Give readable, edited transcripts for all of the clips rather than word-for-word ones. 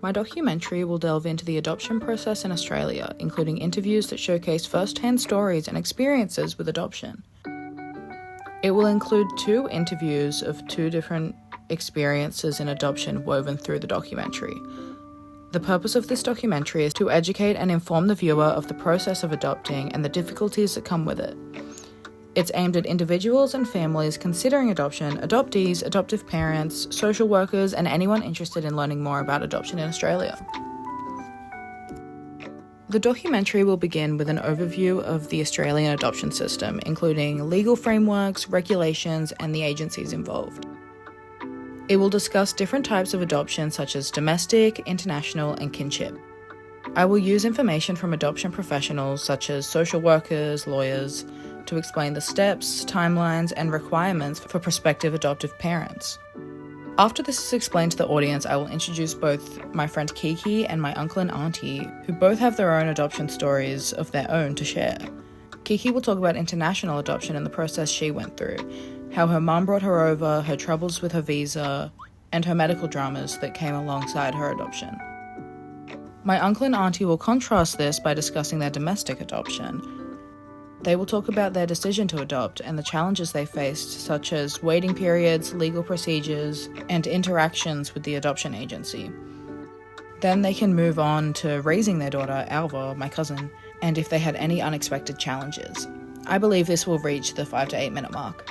My documentary will delve into the adoption process in Australia, including interviews that showcase first-hand stories and experiences with adoption. It will include 2 interviews of 2 different experiences in adoption woven through the documentary. The purpose of this documentary is to educate and inform the viewer of the process of adopting and the difficulties that come with it. It's aimed at individuals and families considering adoption, adoptees, adoptive parents, social workers, and anyone interested in learning more about adoption in Australia. The documentary will begin with an overview of the Australian adoption system, including legal frameworks, regulations, and the agencies involved. It will discuss different types of adoption such as domestic, international, and kinship. I will use information from adoption professionals such as social workers, lawyers, to explain the steps, timelines, and requirements for prospective adoptive parents. After this is explained to the audience, I will introduce both my friend Kiki and my uncle and auntie, who both have their own adoption stories of their own to share. Kiki will talk about international adoption and the process she went through, how her mum brought her over, her troubles with her visa, and her medical dramas that came alongside her adoption. My uncle and auntie will contrast this by discussing their domestic adoption. They will talk about their decision to adopt and the challenges they faced, such as waiting periods, legal procedures, and interactions with the adoption agency. Then they can move on to raising their daughter, Alva, my cousin, and if they had any unexpected challenges. I believe this will reach the 5 to 8 minute mark.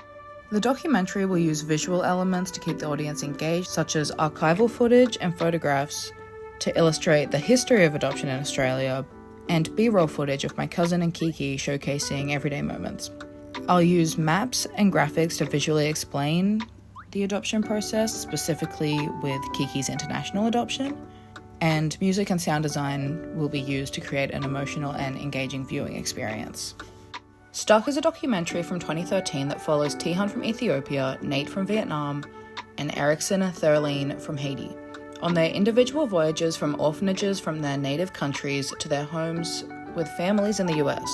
The documentary will use visual elements to keep the audience engaged, such as archival footage and photographs to illustrate the history of adoption in Australia, and B-roll footage of my cousin and Kiki showcasing everyday moments. I'll use maps and graphics to visually explain the adoption process, specifically with Kiki's international adoption, and music and sound design will be used to create an emotional and engaging viewing experience. Stuck is a documentary from 2013 that follows Tihan from Ethiopia, Nate from Vietnam, and Erickson and Thurleen from Haiti on their individual voyages from orphanages from their native countries to their homes with families in the US.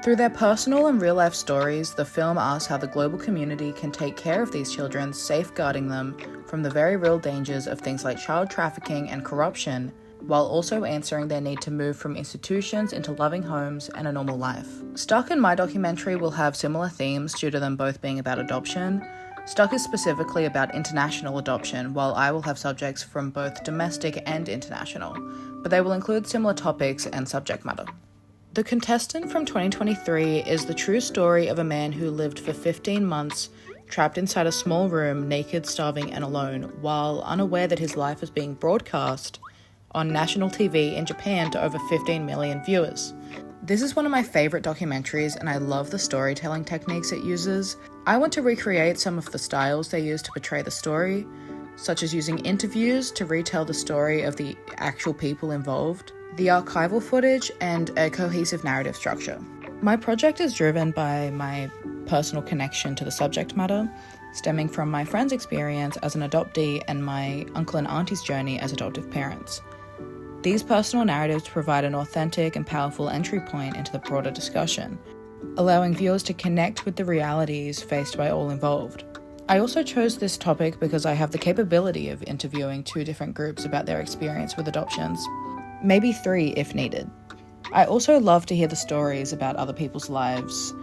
Through their personal and real-life stories, the film asks how the global community can take care of these children, safeguarding them from the very real dangers of things like child trafficking and corruption, while also answering their need to move from institutions into loving homes and a normal life. Stuck and my documentary will have similar themes due to them both being about adoption. Stuck is specifically about international adoption, while I will have subjects from both domestic and international, but they will include similar topics and subject matter. The contestant from 2023 is the true story of a man who lived for 15 months trapped inside a small room, naked, starving, and alone, while unaware that his life was being broadcast on national TV in Japan to over 15 million viewers. This is one of my favorite documentaries, and I love the storytelling techniques it uses. I want to recreate some of the styles they use to portray the story, such as using interviews to retell the story of the actual people involved, the archival footage, and a cohesive narrative structure. My project is driven by my personal connection to the subject matter, stemming from my friend's experience as an adoptee and my uncle and auntie's journey as adoptive parents. These personal narratives provide an authentic and powerful entry point into the broader discussion, allowing viewers to connect with the realities faced by all involved. I also chose this topic because I have the capability of interviewing 2 different groups about their experience with adoptions, maybe 3 if needed. I also love to hear the stories about other people's lives,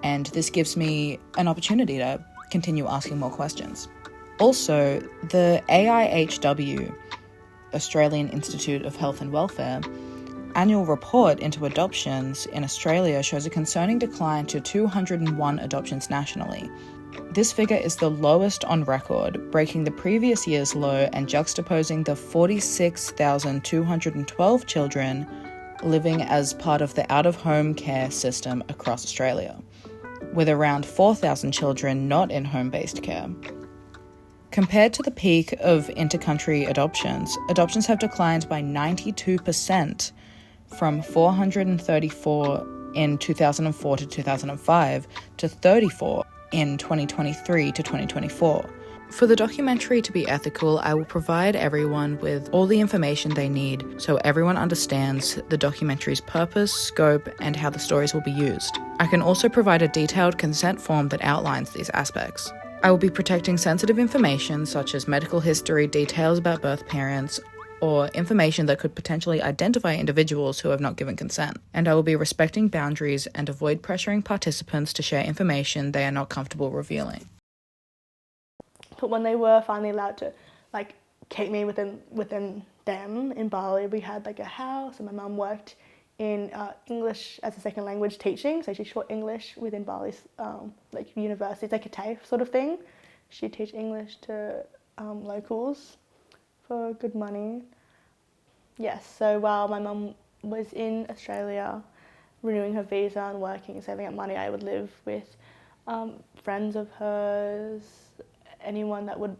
and this gives me an opportunity to continue asking more questions. Also, the AIHW, Australian Institute of Health and Welfare, annual report into adoptions in Australia shows a concerning decline to 201 adoptions nationally. This figure is the lowest on record, breaking the previous year's low and juxtaposing the 46,212 children living as part of the out-of-home care system across Australia, with around 4,000 children not in home-based care. Compared to the peak of inter-country adoptions, adoptions have declined by 92% from 434 in 2004 to 2005 to 34 in 2023 to 2024. For the documentary to be ethical, I will provide everyone with all the information they need so everyone understands the documentary's purpose, scope, and how the stories will be used. I can also provide a detailed consent form that outlines these aspects. I will be protecting sensitive information such as medical history, details about birth parents, or information that could potentially identify individuals who have not given consent. And I will be respecting boundaries and avoid pressuring participants to share information they are not comfortable revealing. But when they were finally allowed to keep me within them in Bali, we had a house, and my mum worked in English as a second language teaching, so she taught English within Bali's university. It's like a TAFE sort of thing. She'd teach English to locals for good money. Yes, so while my mum was in Australia renewing her visa and working and saving up money, I would live with friends of hers, anyone that would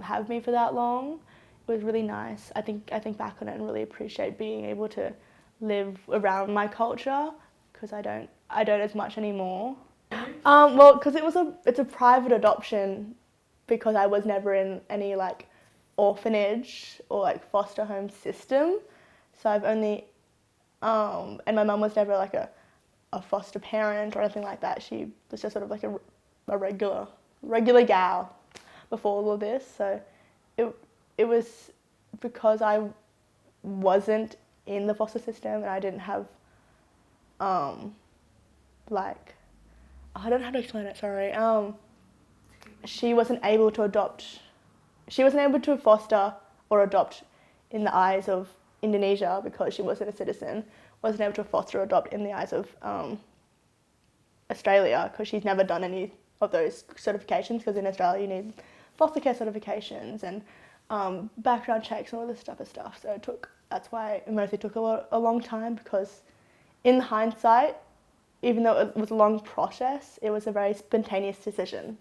have me for that long. It was really nice. I think back on it and really appreciate being able to live around my culture, because I don't as much anymore. Well, because it's a private adoption, because I was never in any orphanage or foster home system, so I've only and my mum was never a foster parent or anything like that. She was just sort of a regular gal before all of this. So it was because I wasn't in the foster system, and I didn't have I don't know how to explain it, sorry. She wasn't able to foster or adopt in the eyes of Indonesia, because she wasn't a citizen. Wasn't able to foster or adopt in the eyes of Australia, because she's never done any of those certifications, because in Australia you need foster care certifications and background checks and all this type of stuff. So that's why it mostly took a long time, because in hindsight, even though it was a long process, it was a very spontaneous decision.